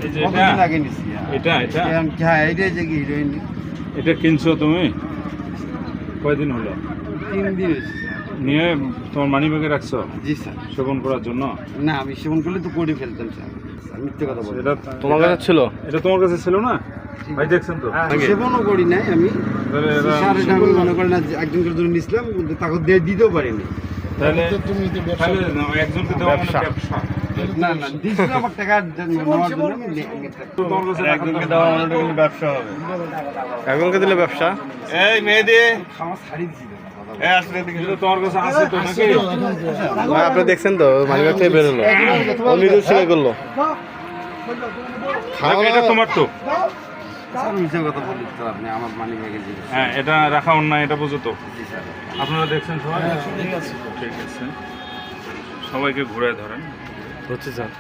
এই যে এটা এটা এটা কিনছো তুমি কয়দিন হলো? 3 দিন হয়েছে। নিয়ে তোমার মানি ব্যাগে রাখছো জি স্যার। সেবন করার জন্য? না, আমি সেবন করলে তো করে ফেলতাম স্যার। মিথ্যে কথা বলবো। এটা তোমার কাছে ছিল? এটা তোমার কাছে ছিল না ভাই? দেখছেন তো সেবনও করি নাই আমি। তাহলে এরা স্যার এটা আমি মনে করেন না একজন করে জন্য নিছিলাম, কিন্তু তাকে দিয়ে দিতেও পারিনি। তাহলে তাহলে একজনকে দেওয়া মানে ব্যবসা। না না, দিছিল আমার টাকা নেওয়ার জন্য আমি তোমার কাছে একজনকে দেওয়া মানে কিন্তু ব্যবসা হবে। একজনকে দিলে ব্যবসা। এই মেয়েদি, খাওয়া ছাড়ি দিছিল। এই আসলে এদিকে এটা তোমার কাছে আছে তো নাকি? ভাই আপনি দেখছেন তো মানিব্যাগ থেকে বেরোলো, ও নিজের স্বীকার করলো। এটা তোমার তো? স্যার মিথ্যে কথা বলি তো আপনি, আমার মানি ব্যাগে জিনিস। হ্যাঁ, এটা রাখা অন্যায়, এটা বুঝো তো? জি স্যার। আপনারা দেখছেন সবাই? ঠিক আছে, সবাইকে ঘুরে ধরেন। হচ্ছে স্যার।